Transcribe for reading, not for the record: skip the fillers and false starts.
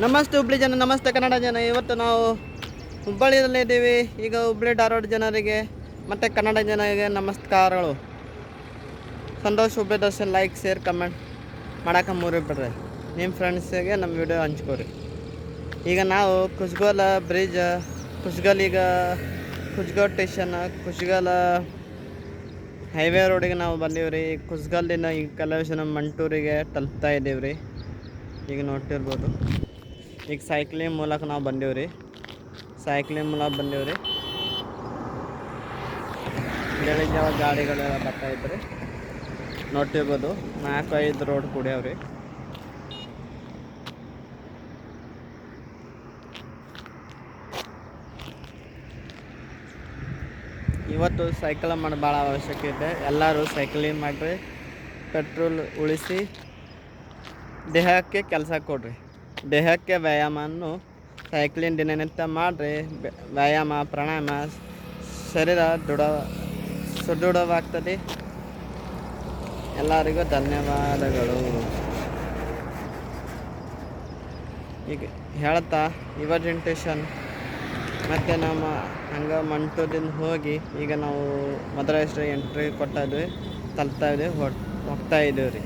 ನಮಸ್ತೆ ಹುಬ್ಳಿ ಜನ, ನಮಸ್ತೆ ಕನ್ನಡ ಜನ. ಇವತ್ತು ನಾವು ಹುಬ್ಬಳ್ಳಿಯಲ್ಲೇ ಇದ್ದೀವಿ. ಈಗ ಹುಬ್ಳಿ ಧಾರವಾಡ ಜನರಿಗೆ ಮತ್ತು ಕನ್ನಡ ಜನರಿಗೆ ನಮಸ್ಕಾರಗಳು. Santosh Hubli Darshan like share comment ಮಾಡಕ್ಕೆ ಬಿಡ್ರಿ. ನಿಮ್ಮ ಫ್ರೆಂಡ್ಸಿಗೆ ನಮ್ಮ ವಿಡಿಯೋ ಹಂಚ್ಕೋರಿ. ಈಗ ನಾವು ಕುಸ್ಗೋಲ ಬ್ರಿಡ್ಜ್, ಕುಸ್ಗಲ್ ಸ್ಟೇಷನ್, ಕುಸ್ಗಲ್ ಹೈವೇ ರೋಡಿಗೆ ನಾವು ಬಂದೀವಿ ರೀ. ಕುಸ್ಗಲ್ಲಿನ ಈ ಕಲವಿಷನ್ ಮಂಟೂರಿಗೆ ತಲುಪ್ತಾ ಇದ್ದೀವಿ ರೀ. ಈಗ ನೋಡ್ತಿರ್ಬೋದು. ಈಗ ಸೈಕ್ಲಿಂಗ್ ಮೂಲಕ ನಾವು ಬಂದೀವಿ ರೀ. ಬೆಳಿಗ್ಗೆ ಜಾವ ಗಾಡಿಗಳೆಲ್ಲ ಬರ್ತಾ ಇದ್ರಿ. ನೋಡ್ತಿರ್ಬೋದು 4-5 ರೋಡ್ ಕೂಡ್ಯಾವ್ರಿ. ಇವತ್ತು ಸೈಕಲ್ ಮಾಡಿ ಭಾಳ ಅವಶ್ಯಕತೆ. ಎಲ್ಲರೂ ಸೈಕ್ಲಿಂಗ್ ಮಾಡಿರಿ, ಪೆಟ್ರೋಲ್ ಉಳಿಸಿ, ದೇಹಕ್ಕೆ ಕೆಲಸ ಕೊಡ್ರಿ. ದೇಹಕ್ಕೆ ವ್ಯಾಯಾಮವನ್ನು ಸೈಕ್ಲಿಂಗ್ ದಿನನಿತ್ಯ ಮಾಡಿರಿ. ವ್ಯಾಯಾಮ, ಪ್ರಾಣಾಯಾಮ, ಶರೀರ ಸುದೃಢವಾಗ್ತದೆ. ಎಲ್ಲರಿಗೂ ಧನ್ಯವಾದಗಳು. ಈಗ ಹೇಳ್ತಾ ಇವತ್ತಿನ ಸ್ಟೇಷನ್ ಮತ್ತು ನಮ್ಮ ಹಂಗೆ ಮಂಟೂರಿಂದ ಹೋಗಿ ಈಗ ನಾವು ಮಧುರೈ ಎಂಟ್ರಿ ಕೊಡ್ತಾ ಇದ್ವಿ, ತಲುಪ್ತಾ ಇದ್ದೀವಿ, ಹೋಗ್ತಾ ಇದ್ದೀವಿ ರೀ.